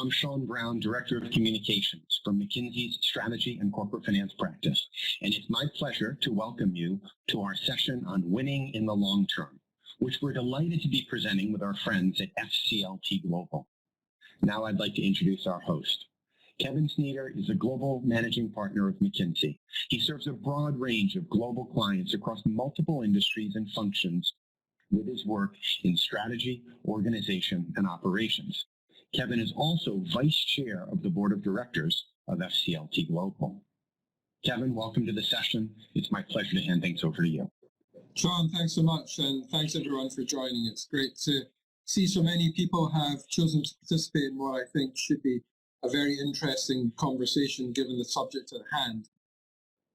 I'm Sean Brown, Director of Communications from McKinsey's Strategy and Corporate Finance Practice, and it's my pleasure to welcome you to our session on winning in the long term, which we're delighted to be presenting with our friends at FCLTGlobal. Now I'd like to introduce our host. Kevin Sneader is a global managing partner of McKinsey. He serves a broad range of global clients across multiple industries and functions with his work in strategy, organization, and operations. Kevin is also Vice Chair of the Board of Directors of FCLTGlobal. Kevin, welcome to the session. It's my pleasure to hand things over to you. Sean, thanks so much, and thanks everyone for joining. It's great to see so many people have chosen to participate in what I think should be a very interesting conversation given the subject at hand,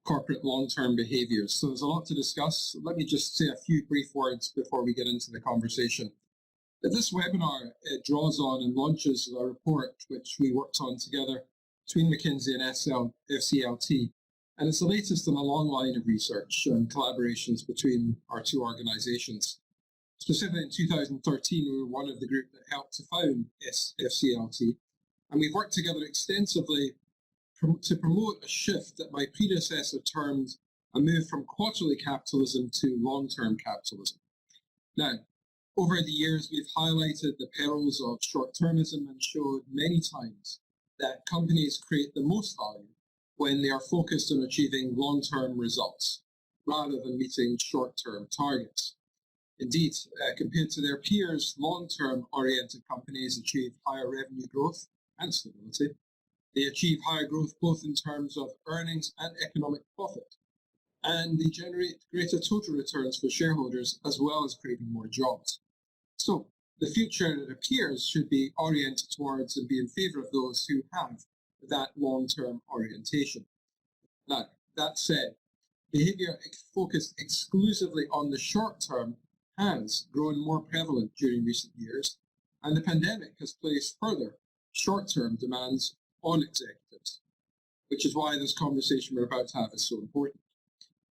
corporate long-term behaviors. So there's a lot to discuss. Let me just say a few brief words before we get into the conversation. This webinar draws on and launches a report which we worked on together between McKinsey and FCLT, and it's the latest in a long line of research and collaborations between our two organizations. Specifically in 2013, we were one of the group that helped to found FCLT, and we've worked together extensively to promote a shift that my predecessor termed a move from quarterly capitalism to long-term capitalism. Now, over the years, we've highlighted the perils of short-termism and showed many times that companies create the most value when they are focused on achieving long-term results rather than meeting short-term targets. Indeed, compared to their peers, long-term oriented companies achieve higher revenue growth and stability. They achieve higher growth both in terms of earnings and economic profit, and they generate greater total returns for shareholders as well as creating more jobs. So the future, it appears, should be oriented towards and be in favor of those who have that long-term orientation. Now, that said, behavior focused exclusively on the short term has grown more prevalent during recent years, and the pandemic has placed further short-term demands on executives, which is why this conversation we're about to have is so important.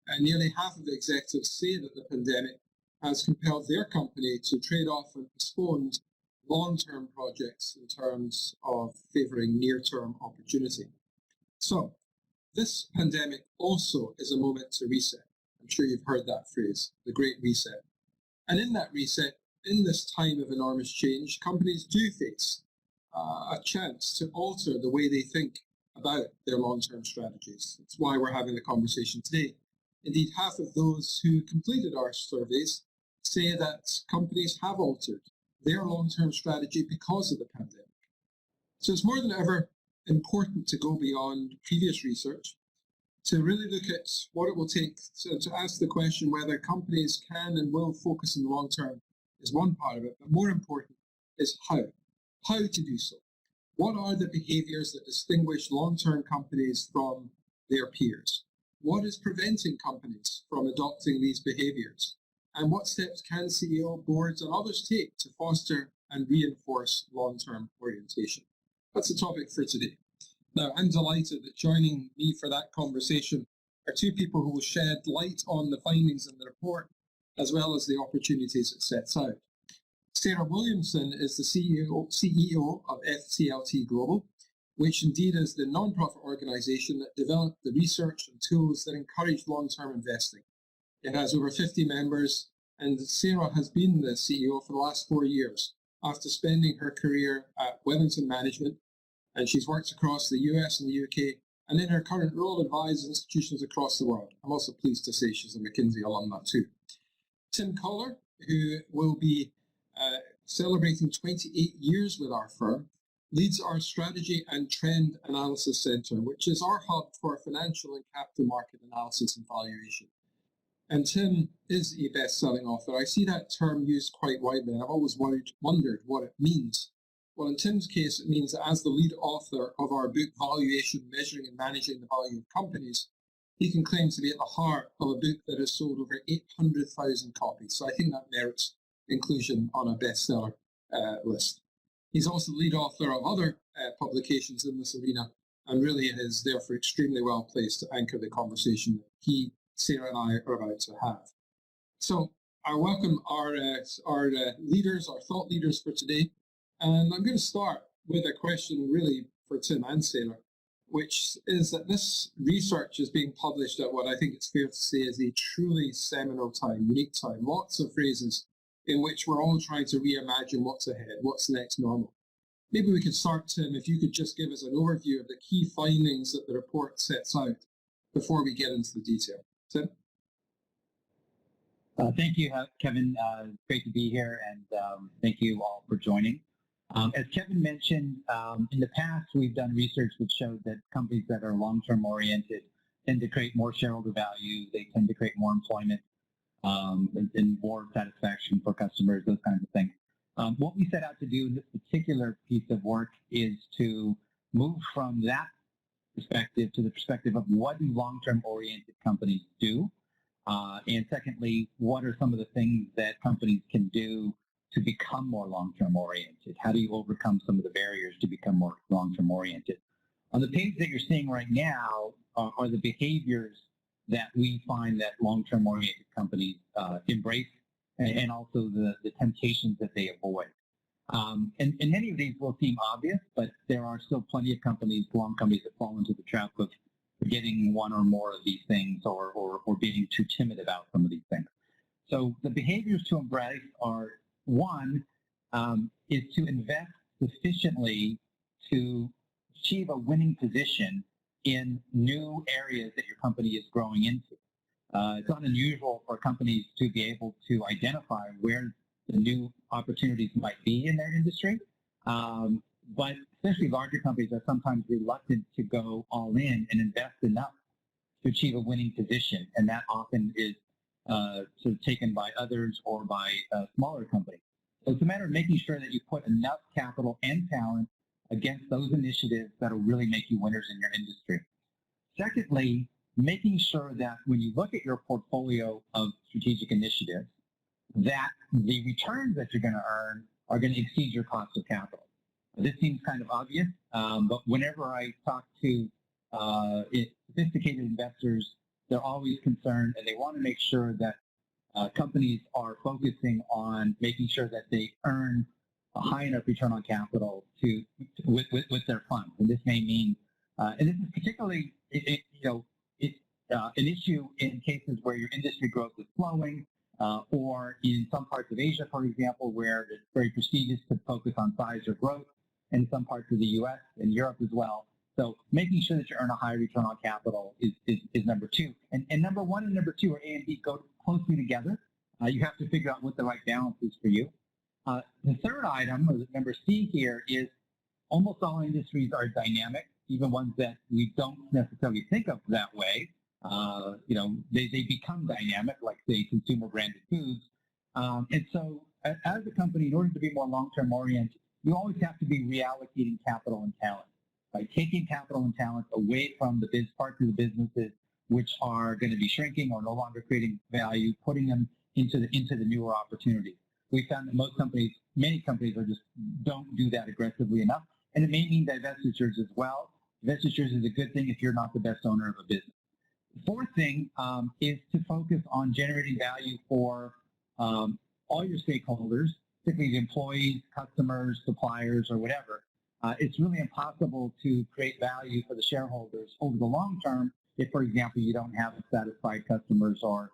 And nearly half of the executives say that the pandemic has compelled their company to trade off and postpone long-term projects in terms of favouring near-term opportunity. So this pandemic also is a moment to reset. I'm sure you've heard that phrase, the Great Reset. And in that reset, in this time of enormous change, companies do face a chance to alter the way they think about their long-term strategies. That's why we're having the conversation today. Indeed, half of those who completed our surveys say that companies have altered their long-term strategy because of the pandemic. So it's more than ever important to go beyond previous research, to really look at what it will take to ask the question whether companies can and will focus in the long term is one part of it, but more important is how to do so. What are the behaviors that distinguish long-term companies from their peers? What is preventing companies from adopting these behaviors? And what steps can CEO, boards, and others take to foster and reinforce long-term orientation? That's the topic for today. Now, I'm delighted that joining me for that conversation are two people who will shed light on the findings in the report, as well as the opportunities it sets out. Sarah Williamsonm is the CEO of FCLTGlobal, which indeed is the non-profit organization that developed the research and tools that encourage long-term investing. It has over 50 members, and Sarah has been the CEO for the last 4 years after spending her career at Williamsonm Management, and she's worked across the US and the UK, and in her current role advises institutions across the world. I'm also pleased to say she's a McKinsey alumna too. Tim Koller, who will be celebrating 28 years with our firm, leads our Strategy and Trend Analysis Center, which is our hub for financial and capital market analysis and valuation. And Tim is a best-selling author. I see that term used quite widely, and I've always wondered what it means. Well, in Tim's case, it means that as the lead author of our book, Valuation, Measuring and Managing the Value of Companies, he can claim to be at the heart of a book that has sold over 800,000 copies. So I think that merits inclusion on a bestseller list. He's also the lead author of other publications in this arena, and really is therefore extremely well placed to anchor the conversation that he, Sarah, and I are about to have. So I welcome our leaders, our thought leaders for today, and I'm going to start with a question really for Tim and Sarah, which is that this research is being published at what I think it's fair to say is a truly seminal time, unique time. Lots of phrases in which we're all trying to reimagine what's ahead, what's next normal. Maybe we could start, Tim, if you could just give us an overview of the key findings that the report sets out before we get into the detail. Tim? Thank you, Kevin. Great to be here, and thank you all for joining. As Kevin mentioned, in the past, we've done research which showed that companies that are long-term oriented tend to create more shareholder value, they tend to create more employment, and more satisfaction for customers, those kinds of things. What we set out to do in this particular piece of work is to move from that perspective to the perspective of what do long-term oriented companies do, and secondly, what are some of the things that companies can do to become more long-term oriented? How do you overcome some of the barriers to become more long-term oriented? On the page that you're seeing right now are the behaviors that we find that long-term oriented companies embrace, and also the temptations that they avoid. And many of these will seem obvious, but there are still plenty of companies, long companies, that fall into the trap of forgetting one or more of these things, or being too timid about some of these things. So the behaviors to embrace are, one, is to invest sufficiently to achieve a winning position in new areas that your company is growing into. It's not unusual for companies to be able to identify where the new opportunities might be in their industry, but especially larger companies are sometimes reluctant to go all in and invest enough to achieve a winning position, and that often is sort of taken by others or by smaller companies. So it's a matter of making sure that you put enough capital and talent against those initiatives that will really make you winners in your industry. Secondly, making sure that when you look at your portfolio of strategic initiatives, that the returns that you're going to earn are going to exceed your cost of capital. This seems kind of obvious, but whenever I talk to sophisticated investors, they're always concerned, and they want to make sure that companies are focusing on making sure that they earn a high enough return on capital with their funds. And this may mean, and this is particularly an issue in cases where your industry growth is slowing, or in some parts of Asia, for example, where it's very prestigious to focus on size or growth, and in some parts of the U.S. and Europe as well. So making sure that you earn a high return on capital is number two. And number one and number two, or A and B, go closely together. You have to figure out what the right balance is for you. The third item, or number C here, is almost all industries are dynamic, even ones that we don't necessarily think of that way. They become dynamic, like, say, consumer branded foods. And so as a company, in order to be more long-term oriented, you always have to be reallocating capital and talent, by taking capital and talent away from the parts of the businesses which are going to be shrinking or no longer creating value, putting them into the newer opportunities. We found that many companies don't do that aggressively enough, and it may mean divestitures as well. Divestitures is a good thing if you're not the best owner of a business. The fourth thing is to focus on generating value for all your stakeholders, particularly the employees, customers, suppliers, or whatever. It's really impossible to create value for the shareholders over the long term if, for example, you don't have satisfied customers or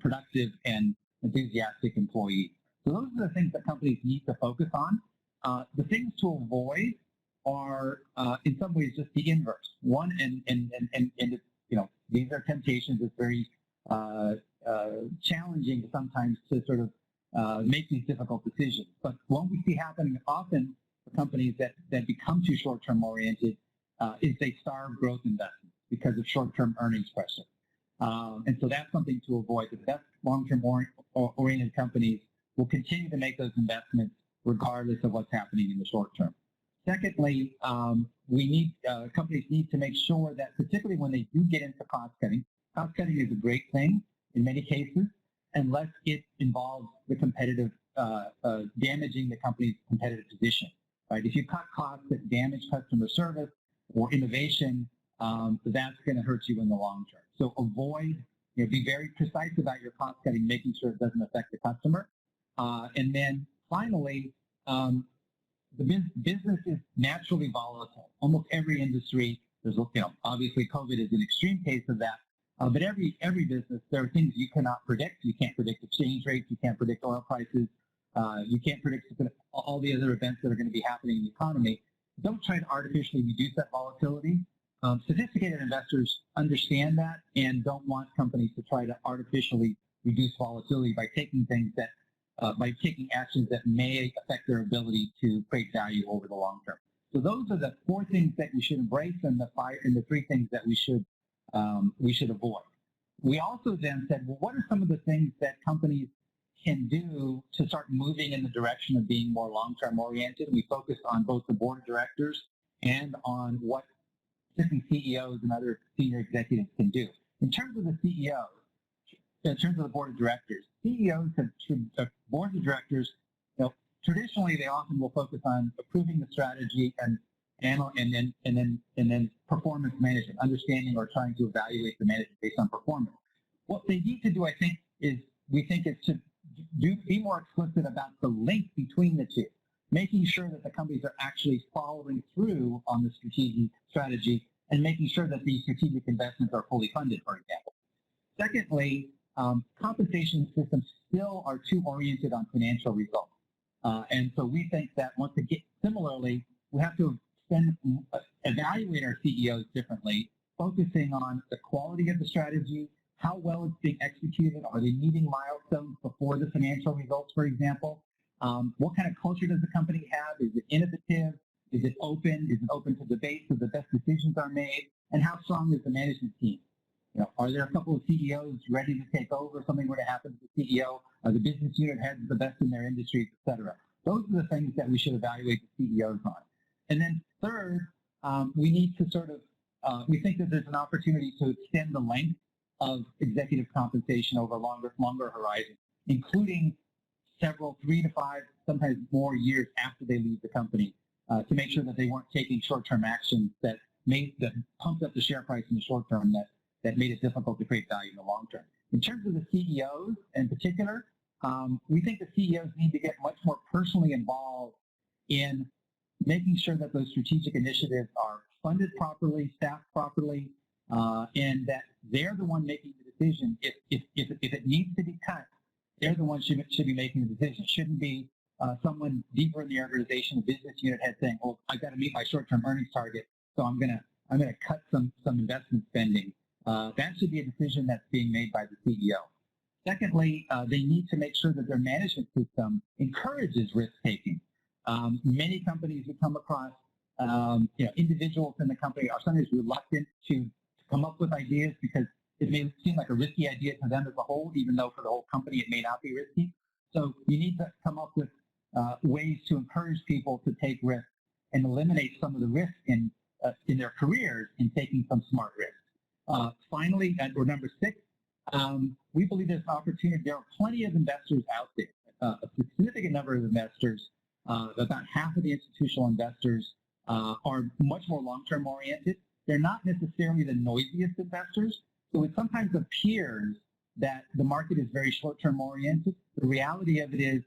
productive and enthusiastic employees. So those are the things that companies need to focus on. The things to avoid are, in some ways, just the inverse. One, and these are temptations. It's very challenging sometimes to sort of make these difficult decisions. But what we see happening often for companies that become too short-term oriented is they starve growth investments because of short-term earnings pressure. And so that's something to avoid. The best long-term oriented companies will continue to make those investments regardless of what's happening in the short term. Secondly, companies need to make sure that, particularly when they do get into cost cutting is a great thing in many cases, unless it involves the competitive, damaging the company's competitive position. Right? If you cut costs that damage customer service or innovation, that's going to hurt you in the long term. So avoid, be very precise about your cost cutting, making sure it doesn't affect the customer. And then finally, business is naturally volatile. Almost every industry, there's, obviously COVID is an extreme case of that. But every business, there are things you cannot predict. You can't predict exchange rates. You can't predict oil prices. You can't predict all the other events that are going to be happening in the economy. Don't try to artificially reduce that volatility. Sophisticated investors understand that and don't want companies to try to artificially reduce volatility by taking actions that may affect their ability to create value over the long term. So those are the 4 things that we should embrace and the 3 things that we should avoid. We also then said, well, what are some of the things that companies can do to start moving in the direction of being more long-term oriented? We focused on both the board of directors and on what different CEOs and other senior executives can do. In terms of the CEOs, in terms of the board of directors, CEOs boards of directors, traditionally they often will focus on approving the strategy and then performance management, understanding or trying to evaluate the management based on performance. What they need to do, is to be more explicit about the link between the two, making sure that the companies are actually following through on the strategic strategy and making sure that these strategic investments are fully funded, for example. Secondly, compensation systems still are too oriented on financial results. And so we think that similarly, we have to evaluate our CEOs differently, focusing on the quality of the strategy, how well it's being executed, are they meeting milestones before the financial results, for example? What kind of culture does the company have? Is it innovative? Is it open? Is it open to debate so the best decisions are made? And how strong is the management team? Are there a couple of CEOs ready to take over if something were to happen to the CEO? Are the business unit heads the best in their industries, et cetera? Those are the things that we should evaluate the CEOs on. And then third, we need to we think that there's an opportunity to extend the length of executive compensation over longer horizons, including 3 to 5, sometimes more years after they leave the company, to make sure that they weren't taking short-term actions that pumped up the share price in the short term that made it difficult to create value in the long term. In terms of the CEOs in particular, we think the CEOs need to get much more personally involved in making sure that those strategic initiatives are funded properly, staffed properly, and that they're the one making the decision. If it needs to be cut, they're the ones should be making the decision. It shouldn't be someone deeper in the organization, a business unit head saying, "Oh, I've got to meet my short-term earnings target, so I'm gonna cut some investment spending." That should be a decision that's being made by the CEO. Secondly, they need to make sure that their management system encourages risk-taking. Many companies we come across, individuals in the company are sometimes reluctant to come up with ideas because it may seem like a risky idea to them as a whole, even though for the whole company it may not be risky. So you need to come up with ways to encourage people to take risks and eliminate some of the risk in their careers in taking some smart risks. Finally, or number 6, we believe there's an opportunity. There are plenty of investors out there, a significant number of investors. About half of the institutional investors are much more long-term oriented. They're not necessarily the noisiest investors, so it sometimes appears that the market is very short-term oriented. The reality of it is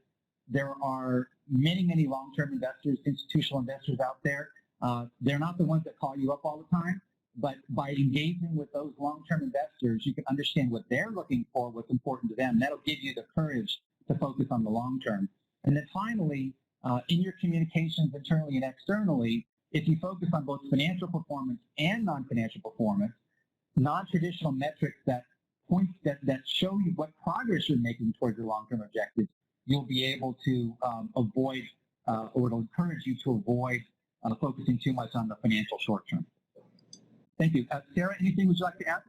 there are many, many long-term investors, institutional investors out there. They're not the ones that call you up all the time, but by engaging with those long-term investors, you can understand what they're looking for, what's important to them. That'll give you the courage to focus on the long term. And then finally, in your communications internally and externally, if you focus on both financial performance and non-financial performance, non-traditional metrics that show you what progress you're making towards your long-term objectives, you'll be able to avoid, or it'll encourage you to avoid focusing too much on the financial short term. Thank you. Sarah, anything would you like to add?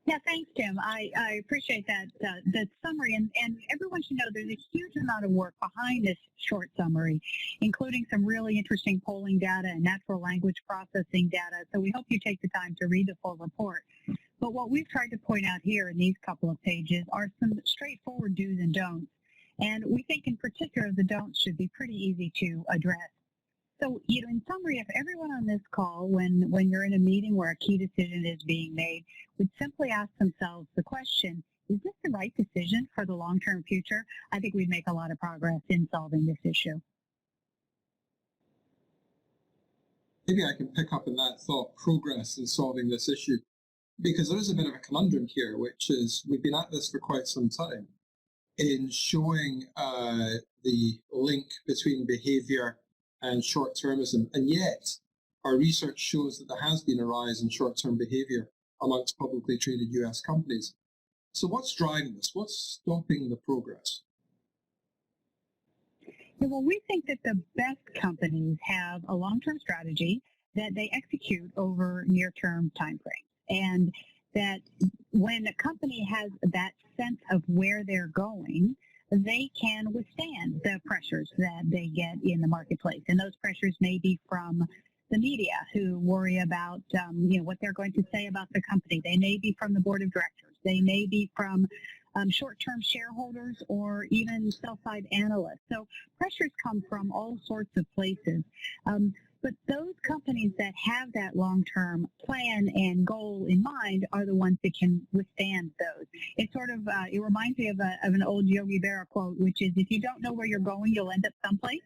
Yeah, thanks, Tim. I appreciate that summary, and everyone should know there's a huge amount of work behind this short summary, including some really interesting polling data and natural language processing data. So we hope you take the time to read the full report. But what we've tried to point out here in these couple of pages are some straightforward do's and don'ts. And we think in particular the don'ts should be pretty easy to address. So, in summary, if everyone on this call, when you're in a meeting where a key decision is being made, would simply ask themselves the question, is this the right decision for the long-term future? I think we'd make a lot of progress in solving this issue. maybe I can pick up on that thought, progress in solving this issue, because there is a bit of a conundrum here, which is we've been at this for quite some time in showing the link between behavior and short-termism, and yet our research shows that there has been a rise in short-term behavior amongst publicly traded US companies. So what's driving this? What's stopping the progress? Yeah, well, we think that the best companies have a long-term strategy that they execute over near-term time frames, and that when a company has that sense of where they're going, they can withstand the pressures that they get in the marketplace. And those pressures may be from the media, who worry about what they're going to say about the company. They may be from the board of directors. They may be from short-term shareholders or even sell-side analysts. So pressures come from all sorts of places. But those companies that have that long-term plan and goal in mind are the ones that can withstand those. It sort of it reminds me of an old Yogi Berra quote, which is, if you don't know where you're going, you'll end up someplace.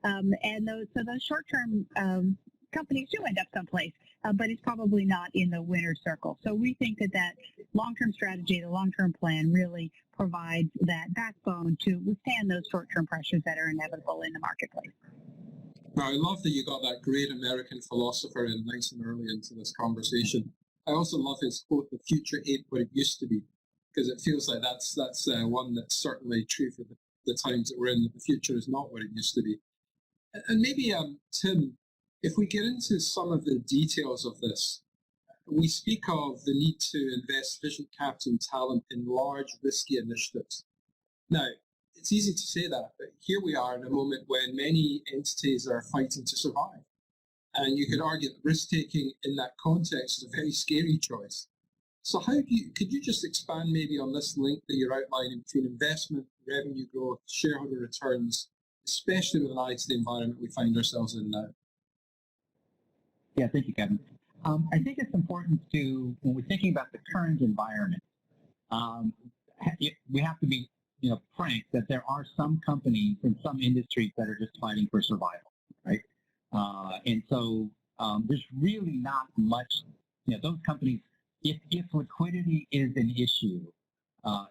And those short-term companies do end up someplace, but it's probably not in the winner's circle. So we think that long-term strategy, the long-term plan, really provides that backbone to withstand those short-term pressures that are inevitable in the marketplace. Now, I love that you got that great American philosopher in nice and early into this conversation. I also love his quote, "The future ain't what it used to be," because it feels like that's one that's certainly true for the times that we're in, that the future is not what it used to be. And maybe, Tim, if we get into some of the details of this, we speak of the need to invest sufficient capital and talent in large, risky initiatives. Now, it's easy to say that, but here we are in a moment when many entities are fighting to survive. And you could argue that risk-taking in that context is a very scary choice. So could you just expand maybe on this link that you're outlining between investment, revenue growth, shareholder returns, especially with an eye to the environment we find ourselves in now? Yeah, thank you, Kevin. I think it's important to, when we're thinking about the current environment, we have to be frank that there are some companies in some industries that are just fighting for survival, right? And so there's really not much, those companies, if liquidity is an issue,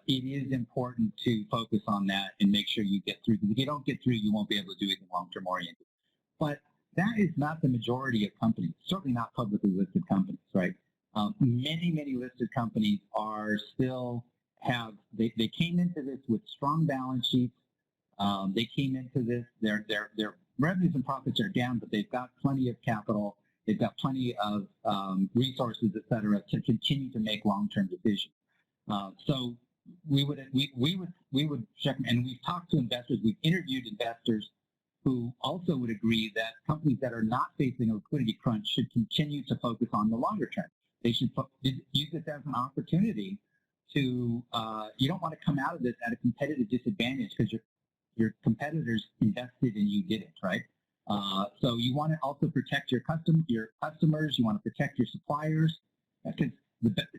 it is important to focus on that and make sure you get through. Because if you don't get through, you won't be able to do anything long-term oriented. But that is not the majority of companies, certainly not publicly listed companies, right? Many listed companies are still they came into this with strong balance sheets. They came into this, their revenues and profits are down, but they've got plenty of capital. They've got plenty of resources, et cetera, to continue to make long-term decisions. So we would check, and we've talked to investors, we've interviewed investors who also would agree that companies that are not facing a liquidity crunch should continue to focus on the longer term. They should use this as an opportunity to, you don't want to come out of this at a competitive disadvantage because your competitors invested and you didn't, right? So you want to also protect your customers, you want to protect your suppliers, because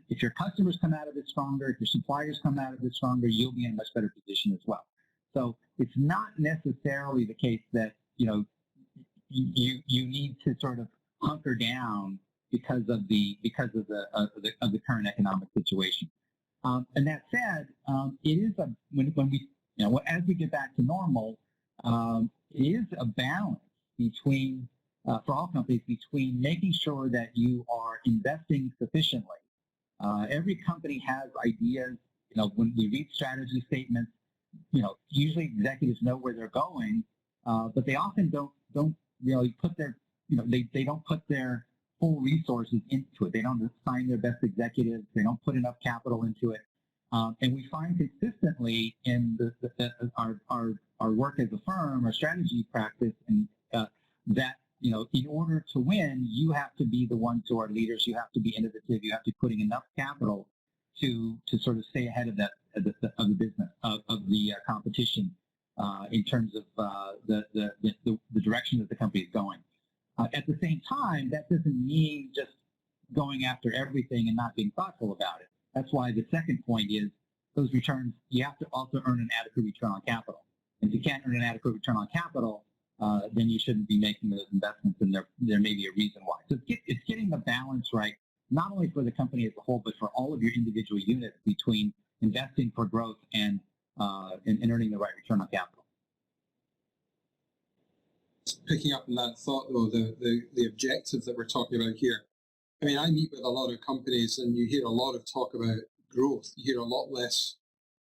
if your customers come out of it stronger, if your suppliers come out of it stronger, you'll be in a much better position as well. So it's not necessarily the case that, you need to sort of hunker down because of the current economic situation. And that said, it is when we as we get back to normal, it is a balance between for all companies between making sure that you are investing sufficiently. Every company has ideas. When we read strategy statements, usually executives know where they're going, but they often don't really put their they don't put their full resources into it. They don't assign their best executives. They don't put enough capital into it. And we find consistently in our work as a firm, our strategy practice, and that in order to win, you have to be the ones who are leaders. You have to be innovative. You have to be putting enough capital to sort of stay ahead of the business of the competition in terms of the direction that the company is going. At the same time, that doesn't mean just going after everything and not being thoughtful about it. That's why the second point is those returns, you have to also earn an adequate return on capital. And if you can't earn an adequate return on capital, then you shouldn't be making those investments, and there may be a reason why. So it's getting the balance right, not only for the company as a whole, but for all of your individual units between investing for growth and earning the right return on capital. Picking up on that thought, though, the objective that we're talking about here. I mean, I meet with a lot of companies, and you hear a lot of talk about growth. You hear a lot less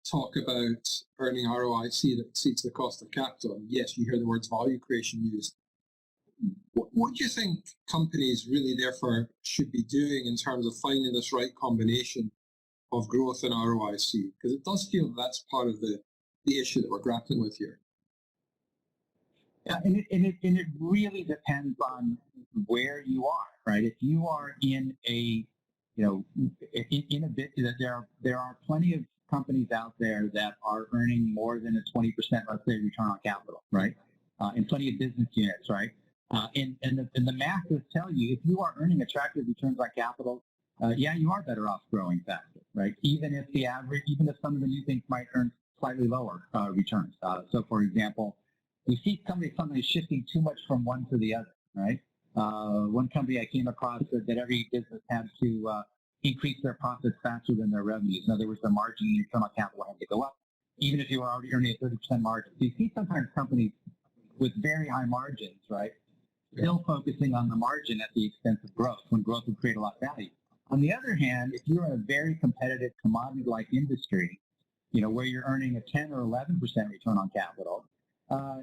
talk about earning ROIC that exceeds the cost of capital. And yes, you hear the words value creation used. What do you think companies really, therefore, should be doing in terms of finding this right combination of growth and ROIC? Because it does feel that's part of the issue that we're grappling with here. Yeah, and it really depends on where you are, right? If you are in a, in a bit, there are plenty of companies out there that are earning more than a 20%, let's say, return on capital, right? And plenty of business units, right? And the math will tell you if you are earning attractive returns on capital, yeah, you are better off growing faster, right? Even if some of the new things might earn slightly lower returns. So, for example, we see companies shifting too much from one to the other, right? One company I came across said that every business had to increase their profits faster than their revenues. In other words, their margin and return on capital had to go up, even if you were already earning a 30% margin. So you see sometimes companies with very high margins, right, still focusing on the margin at the expense of growth, when growth would create a lot of value. On the other hand, if you're in a very competitive commodity-like industry, where you're earning a 10 or 11% return on capital,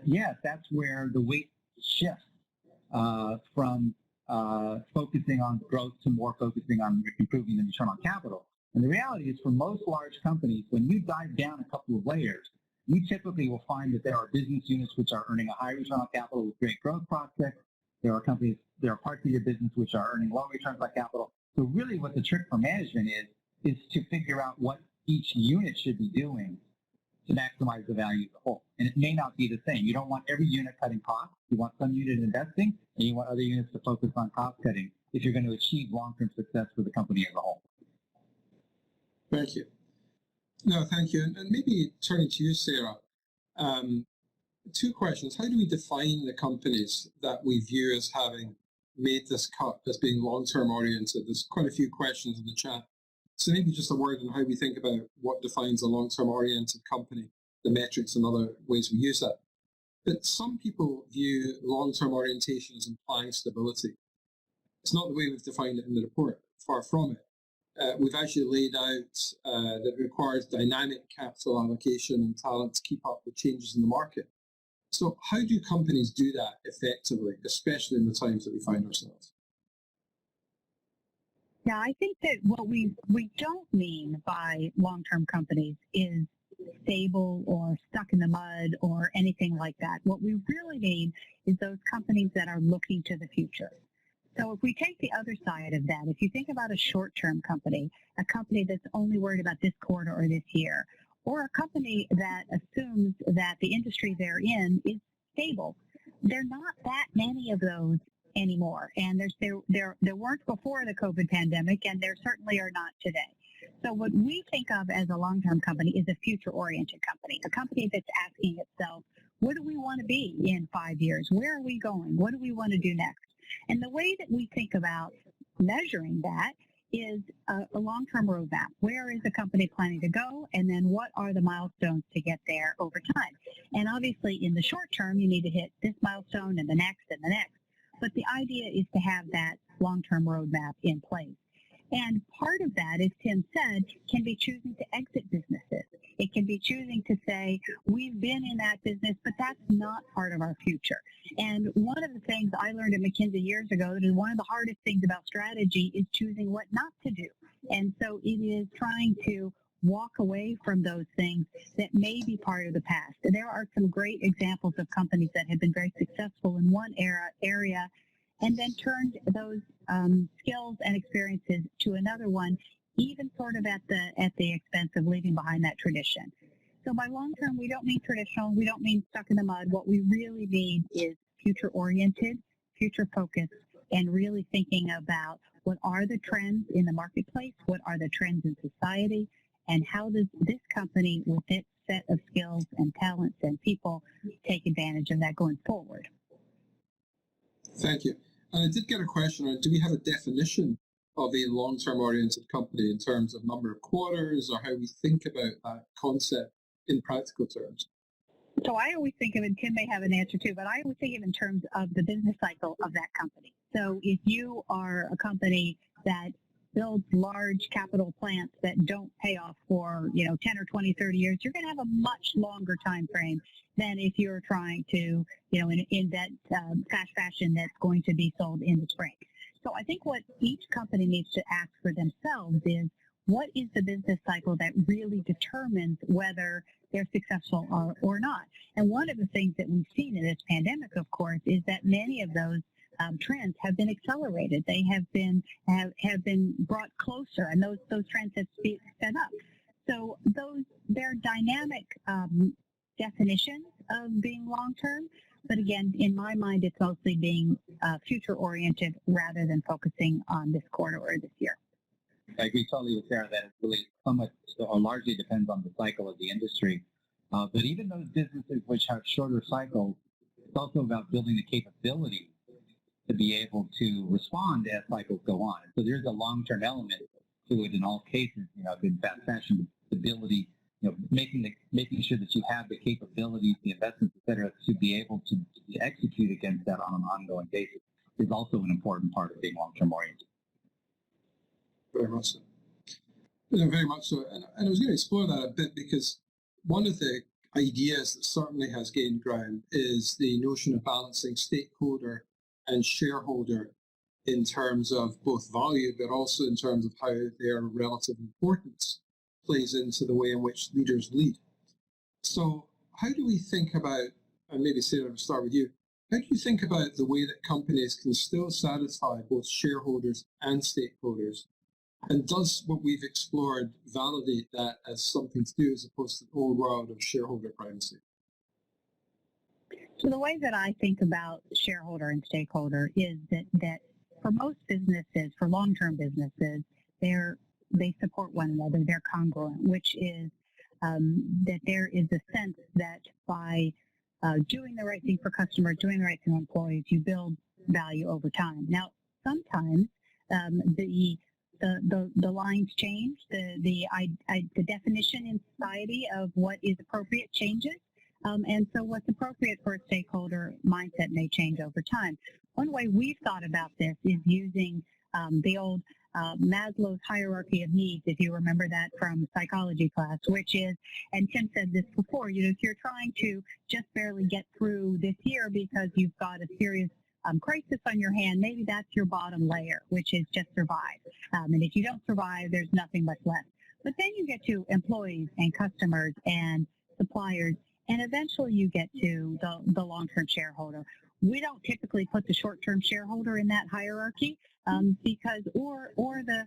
yes, that's where the weight shifts from focusing on growth to more focusing on improving the return on capital. And the reality is, for most large companies, when you dive down a couple of layers, you typically will find that there are business units which are earning a high return on capital with great growth prospects. There are parts of your business which are earning low returns on capital. So really what the trick for management is to figure out what each unit should be doing to maximize the value of the whole. And it may not be the same. You don't want every unit cutting costs. You want some unit investing, and you want other units to focus on cost cutting if you're going to achieve long-term success for the company as a whole. Thank you. No, thank you. And maybe turning to you, Sarah, two questions. How do we define the companies that we view as having made this cut as being long-term oriented? There's quite a few questions in the chat. So maybe just a word on how we think about what defines a long-term oriented company, the metrics and other ways we use that. But some people view long-term orientation as implying stability. It's not the way we've defined it in the report, far from it. We've actually laid out that it requires dynamic capital allocation and talent to keep up with changes in the market. So how do companies do that effectively, especially in the times that we find ourselves? Yeah, I think that what we don't mean by long-term companies is stable or stuck in the mud or anything like that. What we really mean is those companies that are looking to the future. So if we take the other side of that, if you think about a short-term company, a company that's only worried about this quarter or this year, or a company that assumes that the industry they're in is stable, there are not that many of those anymore. And there weren't before the COVID pandemic, and there certainly are not today. So what we think of as a long-term company is a future-oriented company, a company that's asking itself, what do we want to be in 5 years? Where are we going? What do we want to do next? And the way that we think about measuring that is a long-term roadmap. Where is the company planning to go? And then what are the milestones to get there over time? And obviously, in the short term, you need to hit this milestone and the next and the next. But the idea is to have that long-term roadmap in place. And part of that, as Tim said, can be choosing to exit businesses. It can be choosing to say, we've been in that business, but that's not part of our future. And one of the things I learned at McKinsey years ago, that is one of the hardest things about strategy is choosing what not to do. And so it is trying to walk away from those things that may be part of the past. And there are some great examples of companies that have been very successful in one area and then turned those skills and experiences to another one, even sort of at the expense of leaving behind that tradition. So by long term, we don't mean traditional, we don't mean stuck in the mud. What we really mean is future oriented, future focused, and really thinking about what are the trends in the marketplace, what are the trends in society, and how does this company with its set of skills and talents and people take advantage of that going forward. Thank you. And I did get a question on, do we have a definition of a long-term oriented company in terms of number of quarters or how we think about that concept in practical terms? So I always think of it, Tim may have an answer too, but I always think of it in terms of the business cycle of that company. So if you are a company that builds large capital plants that don't pay off for, 10 or 20, 30 years, you're going to have a much longer time frame than if you're trying to, invent fast fashion that's going to be sold in the spring. So I think what each company needs to ask for themselves is, what is the business cycle that really determines whether they're successful or not? And one of the things that we've seen in this pandemic, of course, is that many of those trends have been accelerated. They have been brought closer, and those trends have sped up. So they're dynamic definitions of being long term. But again, in my mind, it's mostly being future oriented rather than focusing on this quarter or this year. I agree totally with Sarah that it really somewhat or largely depends on the cycle of the industry. But even those businesses which have shorter cycles, it's also about building the capability to be able to respond as cycles go on. So there's a long-term element to it in all cases. In fast fashion, stability, making sure that you have the capabilities, the investments, et cetera, to be able to execute against that on an ongoing basis is also an important part of being long-term oriented. Very much so. Very much so. And I was going to explore that a bit because one of the ideas that certainly has gained ground is the notion of balancing stakeholder and shareholder in terms of both value, but also in terms of how their relative importance plays into the way in which leaders lead. So how do we think about, and maybe Sarah, to start with you, how do you think about the way that companies can still satisfy both shareholders and stakeholders? And does what we've explored validate that as something to do as opposed to the old world of shareholder primacy? So the way that I think about shareholder and stakeholder is that for most businesses, for long-term businesses, they support one another. They're congruent, which is that there is a sense that by doing the right thing for customers, doing the right thing for employees, you build value over time. Now, sometimes the lines change. The definition in society of what is appropriate changes. And so what's appropriate for a stakeholder mindset may change over time. One way we've thought about this is using the old Maslow's hierarchy of needs, if you remember that from psychology class, which is, and Tim said this before, if you're trying to just barely get through this year because you've got a serious crisis on your hand, maybe that's your bottom layer, which is just survive. And if you don't survive, there's nothing much left. But then you get to employees and customers and suppliers, and eventually you get to the long-term shareholder. We don't typically put the short-term shareholder in that hierarchy because, or the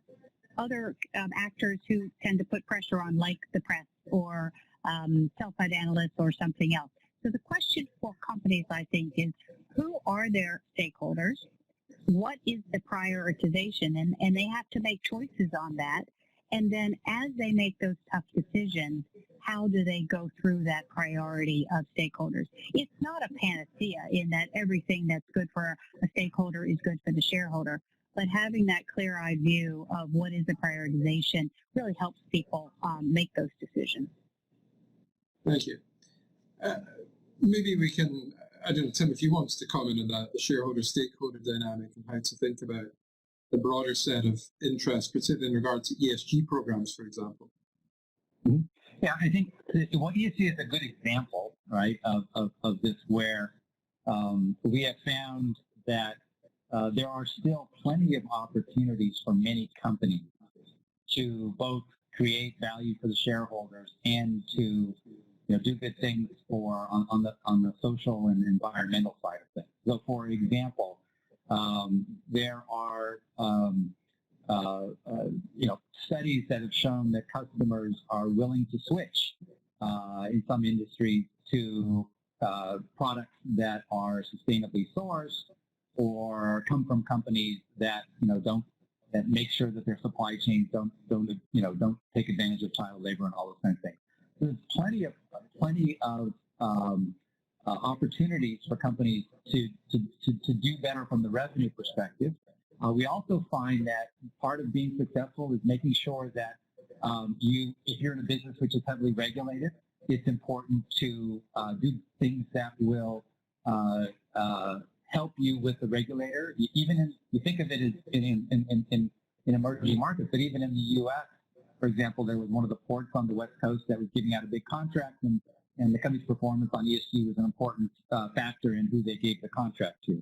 other actors who tend to put pressure on, like the press or sell-side analysts or something else. So the question for companies, I think, is who are their stakeholders? What is the prioritization? And they have to make choices on that. And then as they make those tough decisions, how do they go through that priority of stakeholders? It's not a panacea in that everything that's good for a stakeholder is good for the shareholder, but having that clear-eyed view of what is the prioritization really helps people make those decisions. Thank you. Maybe we can, I don't know, Tim, if you want to comment on that, the shareholder-stakeholder dynamic and how to think about the broader set of interests, particularly in regard to ESG programs, for example. Mm-hmm. Yeah, I think what ESG is a good example, right, of this, where we have found that there are still plenty of opportunities for many companies to both create value for the shareholders and to do good things on the social and environmental side of things. So, for example, there are studies that have shown that customers are willing to switch in some industries to products that are sustainably sourced or come from companies that that make sure that their supply chains don't take advantage of child labor and all those kinds of things. There's plenty of opportunities for companies to do better from the revenue perspective. We also find that part of being successful is making sure that if you're in a business which is heavily regulated, it's important to do things that will help you with the regulator. You think of it as in emerging markets, but even in the U.S., for example, there was one of the ports on the West Coast that was giving out a big contract, and the company's performance on ESG was an important factor in who they gave the contract to.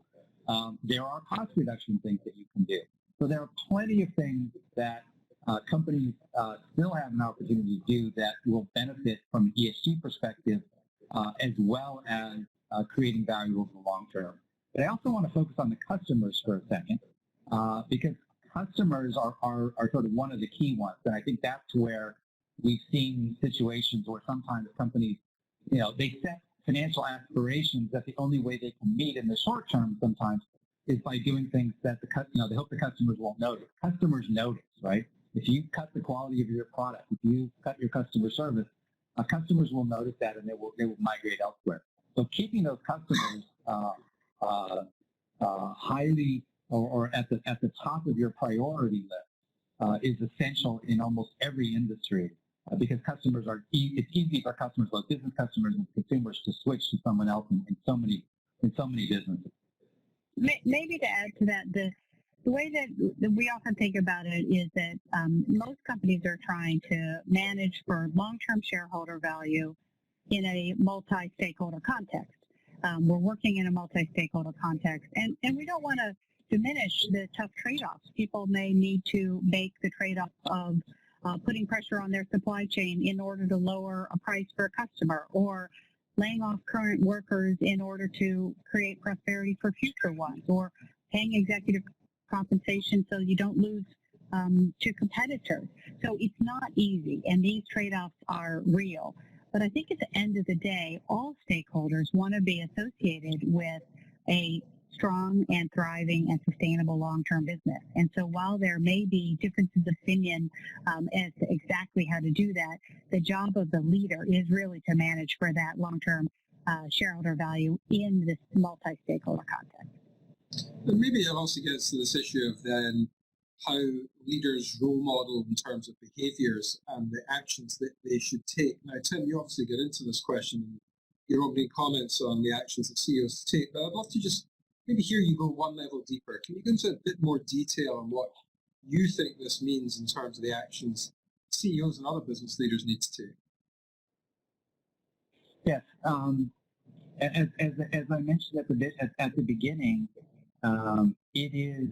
There are cost reduction things that you can do. So there are plenty of things that companies still have an opportunity to do that will benefit from an ESG perspective, as well as creating value over the long term. But I also want to focus on the customers for a second, because customers are sort of one of the key ones. And I think that's where we've seen situations where sometimes companies, they set financial aspirations that the only way they can meet in the short term sometimes is by doing things that they hope the customers won't notice. Customers notice, right? If you cut the quality of your product, if you cut your customer service, customers will notice that and they will migrate elsewhere. So keeping those customers highly or at the top of your priority list is essential in almost every industry, because customers it's easy for customers, both business customers and consumers, to switch to someone else in so many businesses. Maybe to add to that, the way that we often think about it is that most companies are trying to manage for long-term shareholder value in a multi-stakeholder context. We're working in a multi-stakeholder context, and we don't want to diminish the tough trade-offs. People may need to make the trade-off of putting pressure on their supply chain in order to lower a price for a customer, or laying off current workers in order to create prosperity for future ones, or paying executive compensation so you don't lose to competitors. So it's not easy, and these trade-offs are real. But I think at the end of the day, all stakeholders want to be associated with a strong and thriving and sustainable long-term business. And so while there may be differences of opinion as to exactly how to do that, the job of the leader is really to manage for that long-term shareholder value in this multi-stakeholder context. And maybe it also gets to this issue of then how leaders role model in terms of behaviors and the actions that they should take. Now, Tim, you obviously get into this question in your opening comments on the actions that CEOs take, but I'd love to just maybe hear you go one level deeper. Can you go into a bit more detail on what you think this means in terms of the actions CEOs and other business leaders need to take? Yes. As I mentioned at the beginning, it is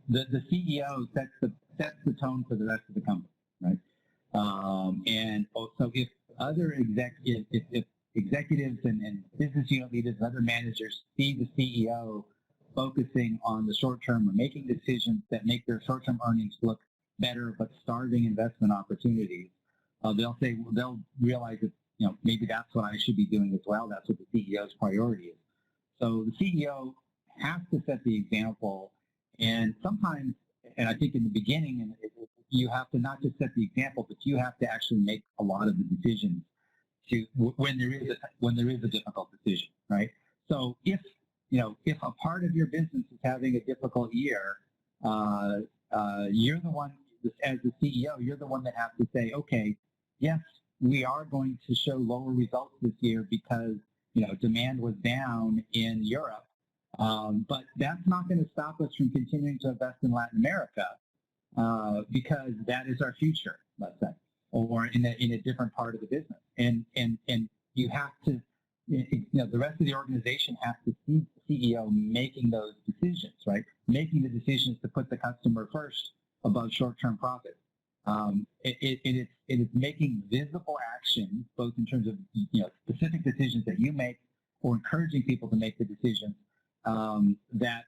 the CEO sets the tone for the rest of the company, right? And also, if other executives and business unit leaders and other managers see the CEO focusing on the short term or making decisions that make their short-term earnings look better but starving investment opportunities, they'll realize that maybe that's what I should be doing as well. That's what the CEO's priority is. So the CEO has to set the example, and sometimes, and I think in the beginning, you have to not just set the example, but you have to actually make a lot of the decisions when there is a difficult decision, right? So if a part of your business is having a difficult year, you're the one, as the CEO, you're the one that has to say, okay, yes, we are going to show lower results this year because demand was down in Europe, but that's not going to stop us from continuing to invest in Latin America because that is our future, let's say, or in a different part of the business. And you have to, the rest of the organization has to see the CEO making those decisions, right? Making the decisions to put the customer first above short-term profit. It is making visible actions, both in terms of specific decisions that you make, or encouraging people to make the decisions that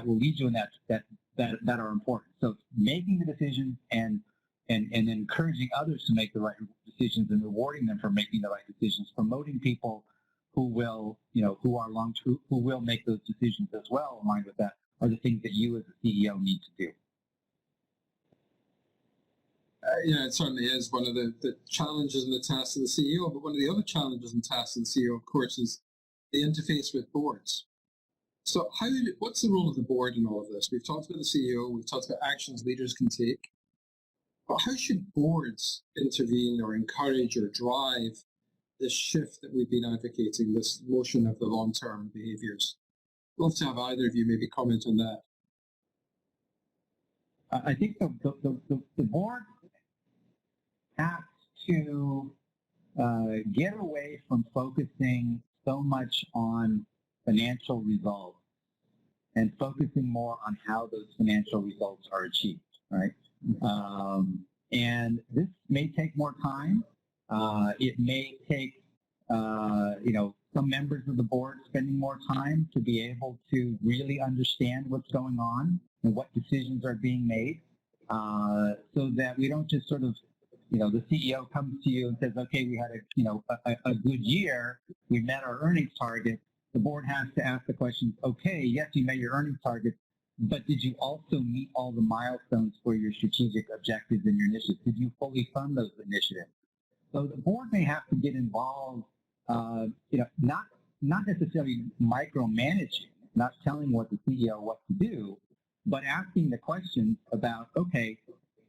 will lead you in that are important. So making the decisions and encouraging others to make the right decisions and rewarding them for making the right decisions, promoting people who will make those decisions as well aligned with that, are the things that you as a CEO need to do. It certainly is one of the challenges and the tasks of the CEO, but one of the other challenges and tasks of the CEO, of course, is the interface with boards. So what's the role of the board in all of this? We've talked about the CEO, we've talked about actions leaders can take, but how should boards intervene or encourage or drive this shift that we've been advocating, this motion of the long-term behaviors? I'd love to have either of you maybe comment on that. I think the board has to get away from focusing so much on financial results and focusing more on how those financial results are achieved, right? And this may take more time. It may take, some members of the board spending more time to be able to really understand what's going on and what decisions are being made, so that we don't just sort of, the CEO comes to you and says, okay, we had a good year, we met our earnings target. The board has to ask the question, okay, yes, you met your earnings target, but did you also meet all the milestones for your strategic objectives and your initiatives? Did you fully fund those initiatives? So the board may have to get involved, not necessarily micromanaging, not telling what the CEO what to do, but asking the questions about, okay,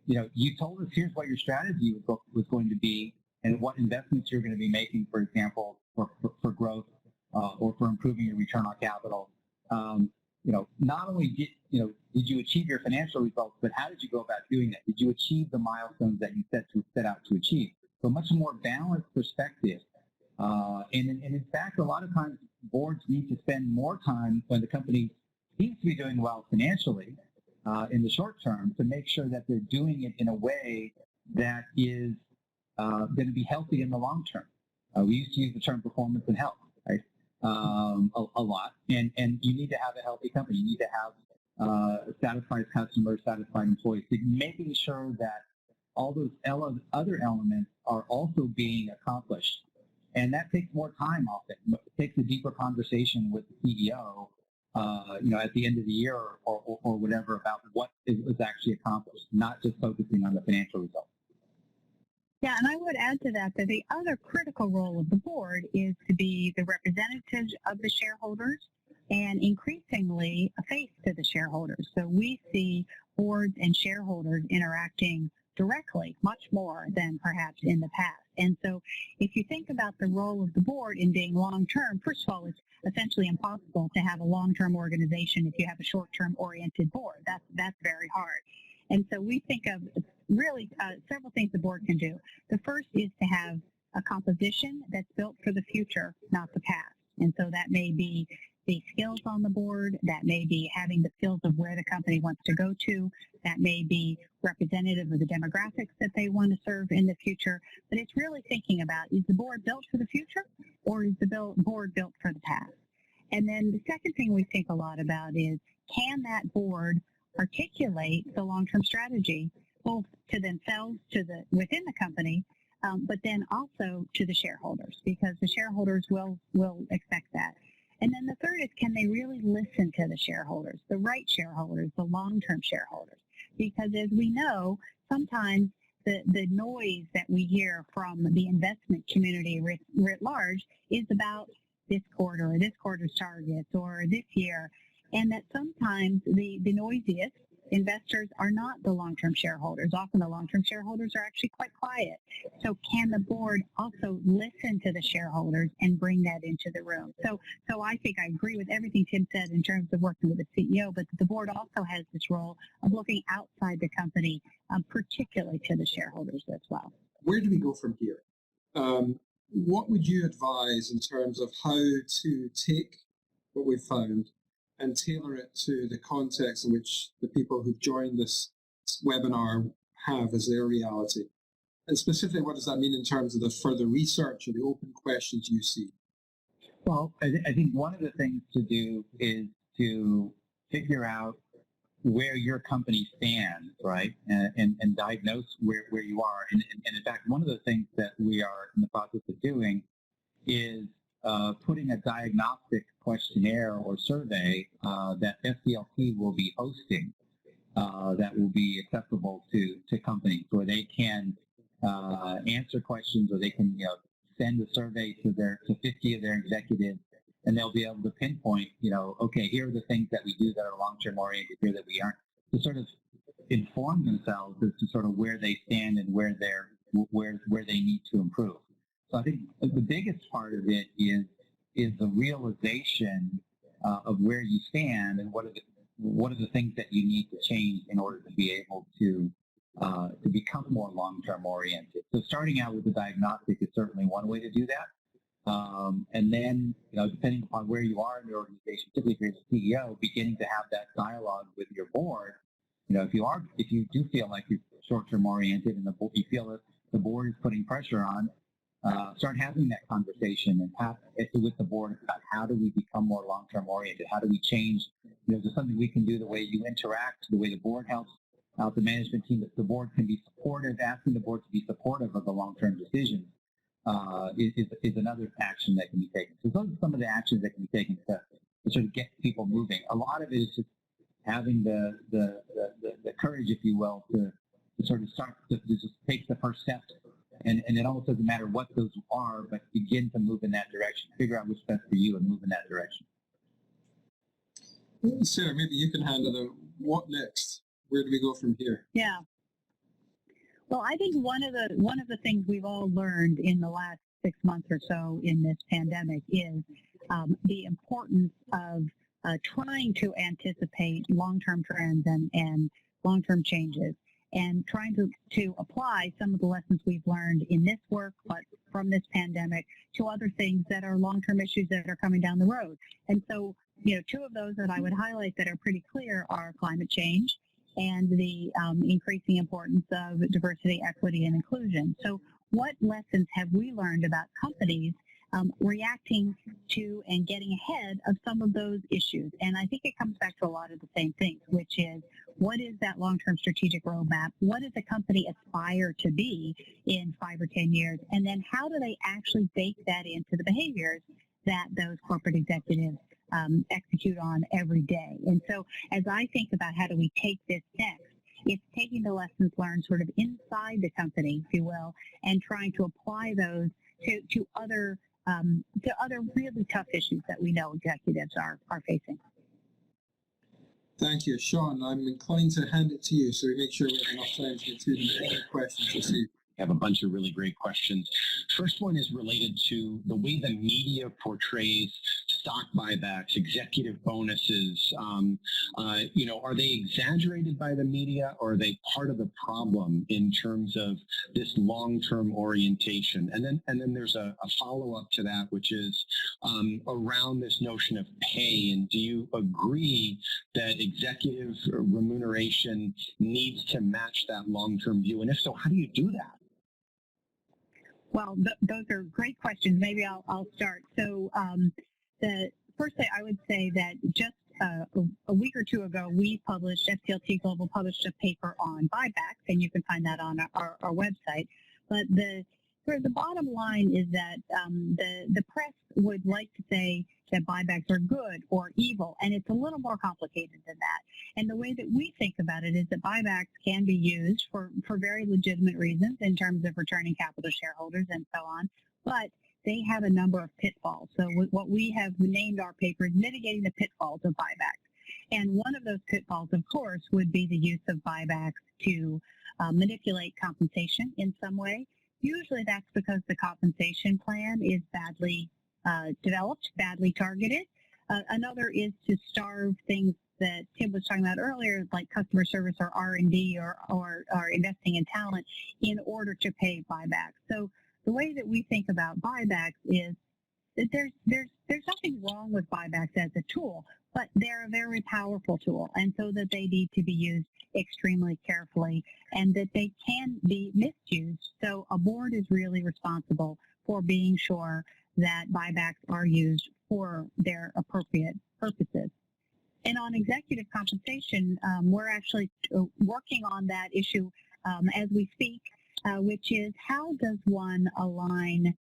you told us here's what your strategy was going to be and what investments you're going to be making, for example, for growth or for improving your return on capital. Not only did you achieve your financial results, but how did you go about doing that? Did you achieve the milestones that you set out to achieve? So much more balanced perspective. And in fact, a lot of times boards need to spend more time when the company seems to be doing well financially in the short term to make sure that they're doing it in a way that is going to be healthy in the long term. We used to use the term performance and health, right? A lot. And you need to have a healthy company. You need to have satisfied customers, satisfied employees, making sure that all those other elements are also being accomplished. And that takes more time often. It takes a deeper conversation with the CEO, at the end of the year or whatever about what was actually accomplished, not just focusing on the financial results. Yeah, and I would add to that the other critical role of the board is to be the representatives of the shareholders and increasingly a face to the shareholders. So we see boards and shareholders interacting directly much more than perhaps in the past. And so if you think about the role of the board in being long-term, first of all, it's essentially impossible to have a long-term organization if you have a short-term oriented board. That's very hard. And so we think of really several things the board can do. The first is to have a composition that's built for the future, not the past. And so that may be the skills on the board, that may be having the skills of where the company wants to go to, that may be representative of the demographics that they want to serve in the future. But it's really thinking about, is the board built for the future or is the board built for the past? And then the second thing we think a lot about is, can that board articulate the long-term strategy both to themselves, within the company, but then also to the shareholders, because the shareholders will expect that. And then the third is, can they really listen to the shareholders, the right shareholders, the long-term shareholders? Because as we know, sometimes the noise that we hear from the investment community writ large is about this quarter or this quarter's targets or this year, and that sometimes the noisiest investors are not the long-term shareholders. Often the long-term shareholders are actually quite quiet. So can the board also listen to the shareholders and bring that into the room? So I think I agree with everything Tim said in terms of working with the CEO, but the board also has this role of looking outside the company, particularly to the shareholders as well. Where do we go from here? What would you advise in terms of how to take what we've found and tailor it to the context in which the people who've joined this webinar have as their reality? And specifically, what does that mean in terms of the further research or the open questions you see? Well, I think one of the things to do is to figure out where your company stands, right, and diagnose where you are. And in fact, one of the things that we are in the process of doing is putting a diagnostic questionnaire or survey that FCLT will be hosting that will be accessible to companies, where they can answer questions, or they can send a survey to 50 of their executives, and they'll be able to pinpoint, okay, here are the things that we do that are long-term oriented, here that we aren't, to sort of inform themselves as to sort of where they stand and where they need to improve. So I think the biggest part of it is the realization of where you stand and what are the things that you need to change in order to be able to become more long-term oriented. So starting out with the diagnostic is certainly one way to do that. And then, depending upon where you are in your organization, particularly if you're the CEO, beginning to have that dialogue with your board. If you do feel like you're short-term oriented and you feel that the board is putting pressure on, start having that conversation with the board about how do we become more long-term oriented? How do we change? Is there something we can do, the way you interact, the way the board helps out the management team, that the board can be supportive, asking the board to be supportive of the long-term decisions is another action that can be taken. So those are some of the actions that can be taken to sort of get people moving. A lot of it is just having the courage, if you will, to sort of start to just take the first step. And it almost doesn't matter what those are, but begin to move in that direction. Figure out what's best for you and move in that direction. Sarah, maybe you can handle the what next. Where do we go from here? Yeah. Well, I think one of the things we've all learned in the last 6 months or so in this pandemic is the importance of trying to anticipate long-term trends and long-term changes, and trying to apply some of the lessons we've learned in this work, but from this pandemic, to other things that are long-term issues that are coming down the road. And so, two of those that I would highlight that are pretty clear are climate change and the increasing importance of diversity, equity, and inclusion. So what lessons have we learned about companies reacting to and getting ahead of some of those issues? And I think it comes back to a lot of the same things, which is, what is that long-term strategic roadmap? What does a company aspire to be in 5 or 10 years? And then how do they actually bake that into the behaviors that those corporate executives execute on every day? And so as I think about how do we take this next, it's taking the lessons learned sort of inside the company, if you will, and trying to apply those to other really tough issues that we know executives are facing. Thank you. Sean, I'm inclined to hand it to you so we make sure we have enough time to get through the other questions received. I have a bunch of really great questions. First one is related to the way the media portrays stock buybacks, executive bonuses. Are they exaggerated by the media, or are they part of the problem in terms of this long-term orientation? And then there's a follow-up to that, which is around this notion of pay. And do you agree that executive remuneration needs to match that long-term view? And if so, how do you do that? Well, those are great questions. Maybe I'll start. So the first thing I would say that just a week or two ago, FCLTGlobal published a paper on buybacks, and you can find that on our website. But the bottom line is that the press would like to say that buybacks are good or evil, and it's a little more complicated than that. And the way that we think about it is that buybacks can be used for very legitimate reasons in terms of returning capital to shareholders and so on, but they have a number of pitfalls. So what we have named our paper is Mitigating the Pitfalls of Buybacks. And one of those pitfalls, of course, would be the use of buybacks to manipulate compensation in some way. Usually that's because the compensation plan is badly developed, badly targeted. Another is to starve things that Tim was talking about earlier, like customer service or R&D or investing in talent, in order to pay buybacks. So the way that we think about buybacks is that there's nothing wrong with buybacks as a tool, but they're a very powerful tool, and so that they need to be used extremely carefully, and that they can be misused. So a board is really responsible for being sure that buybacks are used for their appropriate purposes. And on executive compensation, we're actually working on that issue as we speak, which is, how does one align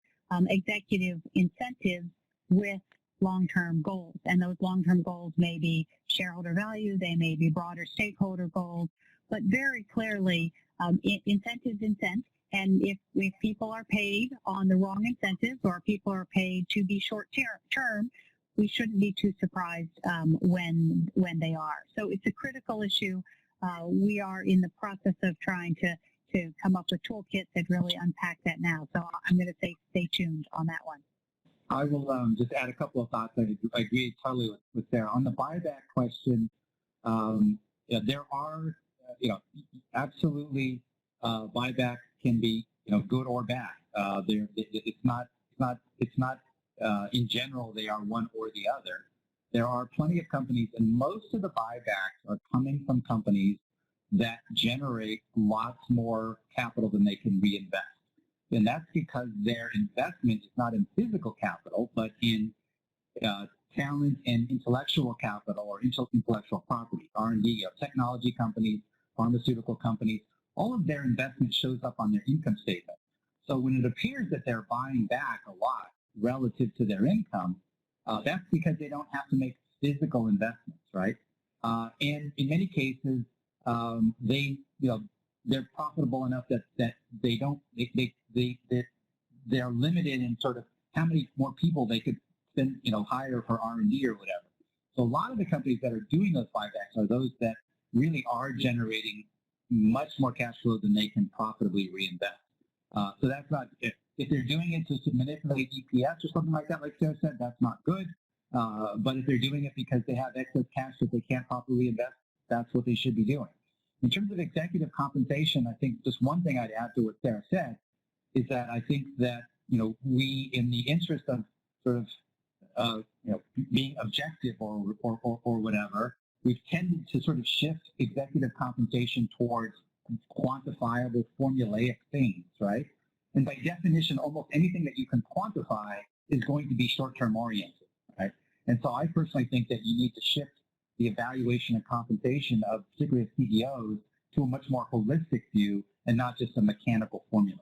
executive incentives with long-term goals. And those long-term goals may be shareholder value, they may be broader stakeholder goals, but very clearly incentives incent. And if people are paid on the wrong incentives or people are paid to be short-term, we shouldn't be too surprised when they are. So it's a critical issue. We are in the process of trying to come up with toolkits that really unpack that now. So I'm going to say stay tuned on that one. I will just add a couple of thoughts. I agree totally with Sarah. On the buyback question, there are, absolutely buyback can be, good or bad. It's not in general, they are one or the other. There are plenty of companies, and most of the buybacks are coming from companies that generate lots more capital than they can reinvest. And that's because their investment is not in physical capital, but in talent and intellectual capital or intellectual property, R&D, technology companies, pharmaceutical companies. All of their investment shows up on their income statement. So when it appears that they're buying back a lot relative to their income, that's because they don't have to make physical investments, right? And in many cases, they're profitable enough that they're limited in sort of how many more people they could spend, hire for R&D or whatever. So a lot of the companies that are doing those buybacks are those that really are generating much more cash flow than they can profitably reinvest. So that's not, if they're doing it to manipulate EPS or something like that, like Sarah said, that's not good. But if they're doing it because they have excess cash that they can't properly invest, that's what they should be doing. In terms of executive compensation, I think just one thing I'd add to what Sarah said is that I think that, we, in the interest of sort of, being objective or whatever, we've tended to sort of shift executive compensation towards quantifiable, formulaic things, right? And by definition, almost anything that you can quantify is going to be short-term oriented, right? And so I personally think that you need to shift the evaluation and compensation of particularly CEOs to a much more holistic view and not just a mechanical formula.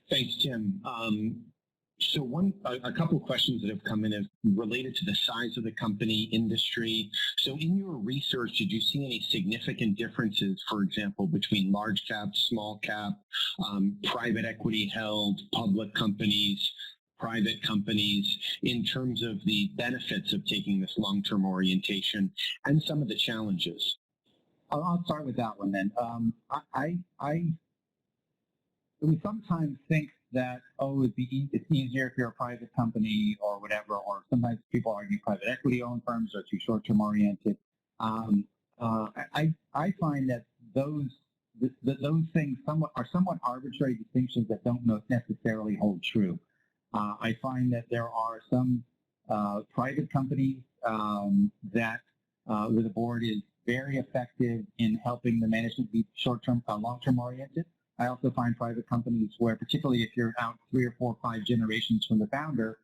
Thanks, Tim. So a couple of questions that have come in have related to the size of the company, industry. So in your research, did you see any significant differences, for example, between large cap, small cap, private equity held, public companies, private companies, in terms of the benefits of taking this long-term orientation and some of the challenges? I'll start with that one then. We sometimes think that, it's easier if you're a private company or whatever, or sometimes people argue private equity-owned firms are too short-term oriented. I find that those things are somewhat arbitrary distinctions that don't necessarily hold true. I find that there are some private companies that where the board is very effective in helping the management be short-term, long-term oriented. I also find private companies where, particularly if you're out 3 or 4 or 5 generations from the founder,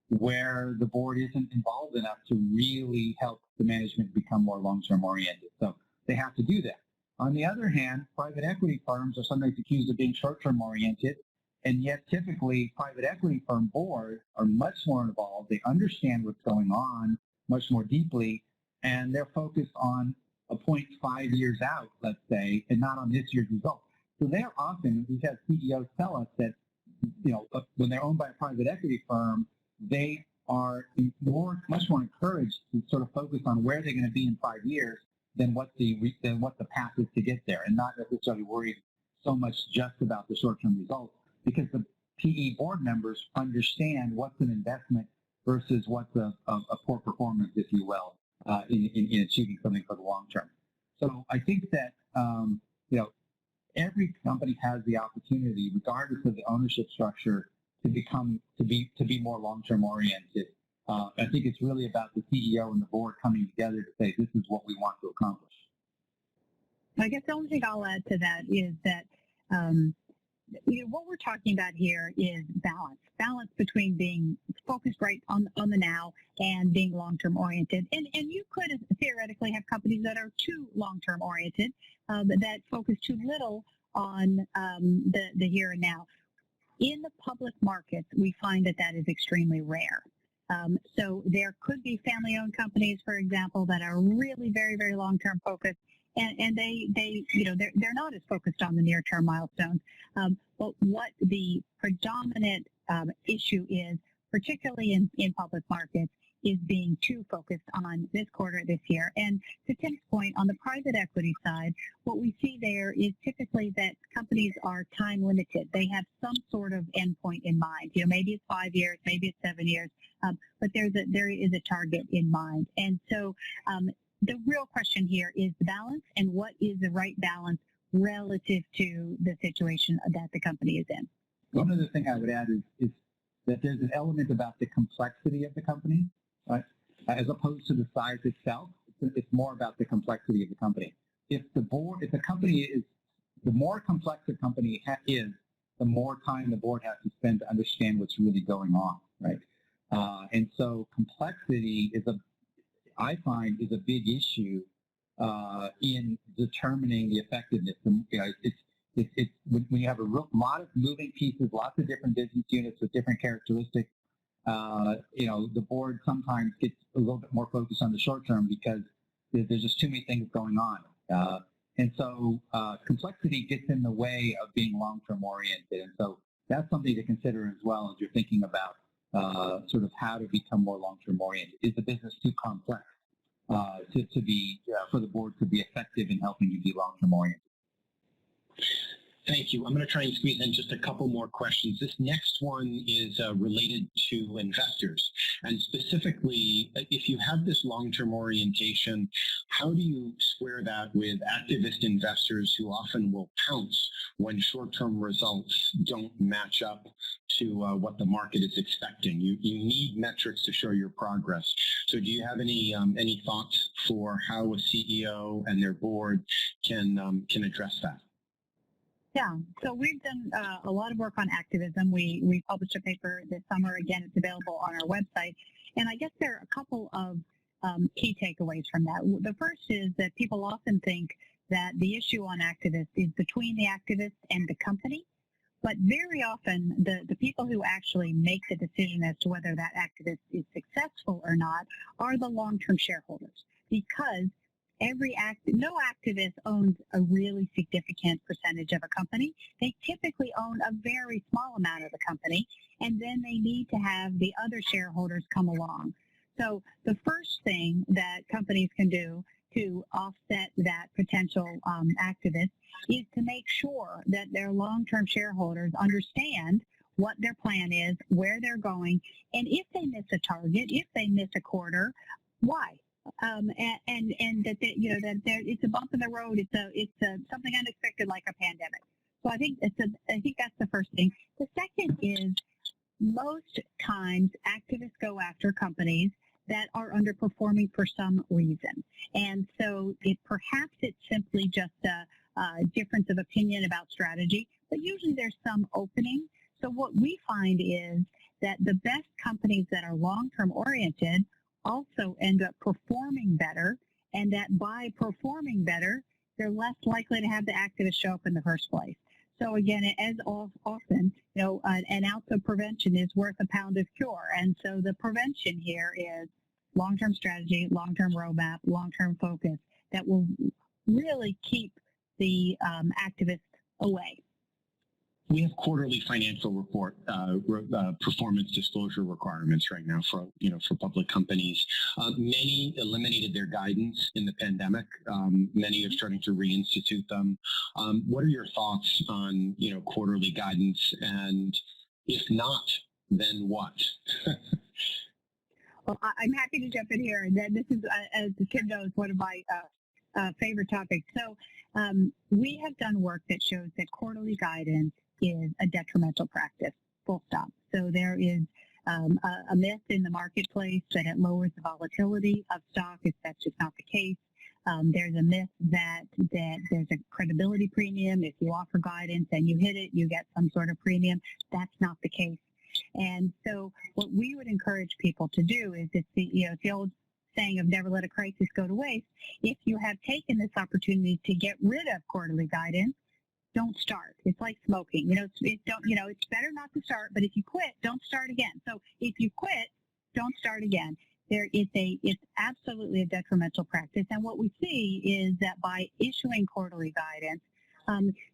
where the board isn't involved enough to really help the management become more long-term oriented. So they have to do that. On the other hand, private equity firms are sometimes accused of being short-term oriented, and yet typically private equity firm boards are much more involved. They understand what's going on much more deeply, and they're focused on a point 5 years out, let's say, and not on this year's results. So they're often, we've had CEOs tell us that, when they're owned by a private equity firm, they are much more encouraged to sort of focus on where they're going to be in 5 years than what the path is to get there, and not necessarily worried so much just about the short-term results, because the PE board members understand what's an investment versus what's a poor performance, if you will, in achieving something for the long term. So I think that every company has the opportunity, regardless of the ownership structure, to be more long-term oriented. I think it's really about the CEO and the board coming together to say, this is what we want to accomplish. I guess the only thing I'll add to that is that what we're talking about here is balance between being focused right on the now and being long-term oriented. And you could theoretically have companies that are too long-term oriented, that focus too little on the here and now. In the public markets, we find that is extremely rare. So there could be family-owned companies, for example, that are really very, very long-term focused, and they're not as focused on the near-term milestones. But what the predominant issue is, particularly in public markets, is being too focused on this quarter, this year. And to Tim's point, on the private equity side, what we see there is typically that companies are time limited. They have some sort of endpoint in mind. Maybe it's 5 years, maybe it's 7 years, but there is a target in mind. And so the real question here is the balance, and what is the right balance relative to the situation that the company is in. One other thing I would add is that there's an element about the complexity of the company, right? As opposed to the size itself. It's more about the complexity of the company. If the company is, the more complex the company is, the more time the board has to spend to understand what's really going on, right? And so complexity I find is a big issue in determining the effectiveness. It's when you have a lot of moving pieces, lots of different business units with different characteristics. The board sometimes gets a little bit more focused on the short term because there's just too many things going on. And so complexity gets in the way of being long-term oriented. And so that's something to consider as well as you're thinking about sort of how to become more long-term oriented. Is the business too complex to be for the board to be effective in helping you be long-term oriented? Thank you. I'm going to try and squeeze in just a couple more questions. This next one is related to investors. And specifically, if you have this long-term orientation, how do you square that with activist investors who often will pounce when short-term results don't match up to what the market is expecting? You need metrics to show your progress. So do you have any thoughts for how a CEO and their board can address that? Yeah, so we've done a lot of work on activism. We published a paper this summer. Again, it's available on our website. And I guess there are a couple of key takeaways from that. The first is that people often think that the issue on activists is between the activist and the company. But very often, the people who actually make the decision as to whether that activist is successful or not are the long-term shareholders, because no activist owns a really significant percentage of a company. They typically own a very small amount of the company, and then they need to have the other shareholders come along. So the first thing that companies can do to offset that potential activist is to make sure that their long-term shareholders understand what their plan is, where they're going, and if they miss a target, if they miss a quarter, why? And that it's a bump in the road. It's something unexpected like a pandemic. So I think that's the first thing. The second is most times activists go after companies that are underperforming for some reason, and so perhaps it's simply just a difference of opinion about strategy, but usually there's some opening. So what we find is that the best companies that are long-term oriented also end up performing better, and that by performing better, they're less likely to have the activists show up in the first place. So again, as often, an ounce of prevention is worth a pound of cure. And so the prevention here is long-term strategy, long-term roadmap, long-term focus that will really keep the activists away. We have quarterly financial report performance disclosure requirements right now for public companies. Many eliminated their guidance in the pandemic. Many are starting to reinstitute them. What are your thoughts on quarterly guidance? And if not, then what? Well, I'm happy to jump in here. And then this is, as Tim knows, one of my favorite topics. So we have done work that shows that quarterly guidance is a detrimental practice, full stop. So there is a myth in the marketplace that it lowers the volatility of stock. That's just not the case. There's a myth that there's a credibility premium. If you offer guidance and you hit it, you get some sort of premium. That's not the case. And so what we would encourage people to do is, it's the old saying of never let a crisis go to waste. If you have taken this opportunity to get rid of quarterly guidance, don't start. It's like smoking. It's better not to start, but if you quit, don't start again. So if you quit, don't start again. It's absolutely a detrimental practice. And what we see is that by issuing quarterly guidance,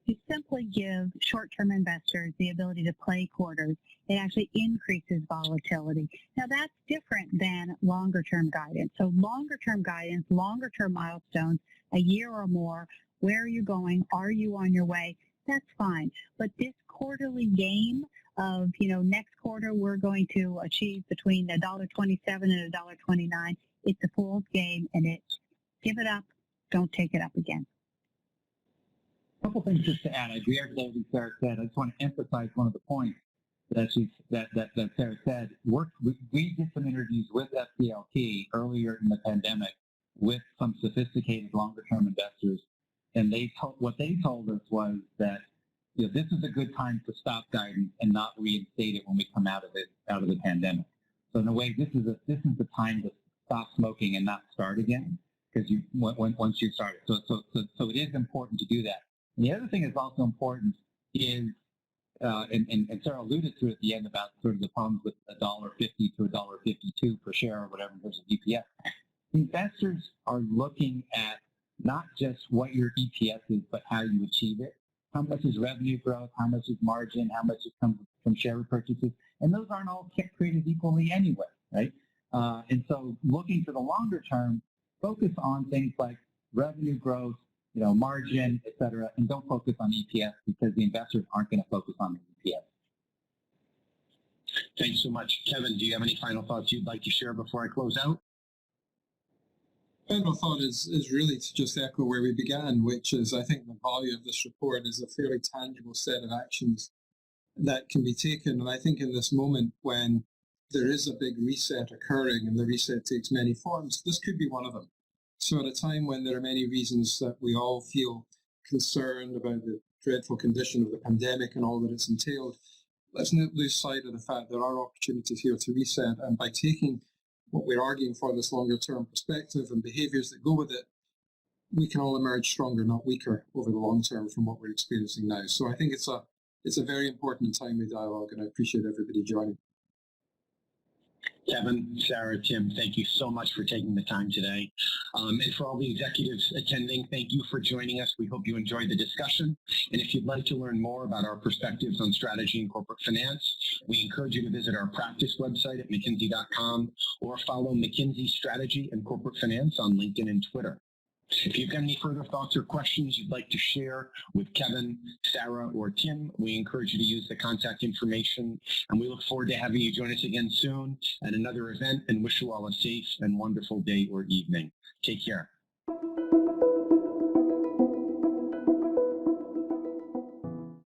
you simply give short-term investors the ability to play quarters. It actually increases volatility. Now, that's different than longer-term guidance. So longer-term guidance, longer-term milestones, a year or more, where are you going? Are you on your way? That's fine. But this quarterly game of, next quarter we're going to achieve between $1.27 and $1.29, it's a fool's game, and give it up, don't take it up again. A couple things just to add. I agree with everything Sarah said. I just want to emphasize one of the points that Sarah said. We did some interviews with FCLT earlier in the pandemic with some sophisticated longer-term investors, and what they told us was that this is a good time to stop guidance and not reinstate it when we come out of the pandemic. So in a way, this is the time to stop smoking and not start again, because once you start it. So it is important to do that. And the other thing that's also important is, and Sarah alluded to it at the end about sort of the problems with $1.50 to $1.52 per share or whatever in terms of EPS. Investors are looking at not just what your EPS is, but how you achieve it. How much is revenue growth? How much is margin? How much comes from share repurchases? And those aren't all created equally anyway, right? And so looking to the longer term, focus on things like revenue growth, margin, et cetera, and don't focus on EPS because the investors aren't going to focus on the EPS. Thanks so much. Kevin, do you have any final thoughts you'd like to share before I close out? Final thought is really to just echo where we began, which is I think the value of this report is a fairly tangible set of actions that can be taken. And I think in this moment when there is a big reset occurring and the reset takes many forms, this could be one of them. So at a time when there are many reasons that we all feel concerned about the dreadful condition of the pandemic and all that it's entailed, let's not lose sight of the fact there are opportunities here to reset. And by taking what we're arguing for, this longer term perspective and behaviors that go with it, we can all emerge stronger, not weaker, over the long term from what we're experiencing now. So I think it's a very important and timely dialogue, and I appreciate everybody joining. Kevin, Sarah, Tim, thank you so much for taking the time today. And for all the executives attending, thank you for joining us. We hope you enjoyed the discussion. And if you'd like to learn more about our perspectives on strategy and corporate finance, we encourage you to visit our practice website at McKinsey.com or follow McKinsey Strategy and Corporate Finance on LinkedIn and Twitter. If you've got any further thoughts or questions you'd like to share with Kevin, Sarah, or Tim, we encourage you to use the contact information, and we look forward to having you join us again soon at another event, and wish you all a safe and wonderful day or evening. Take care.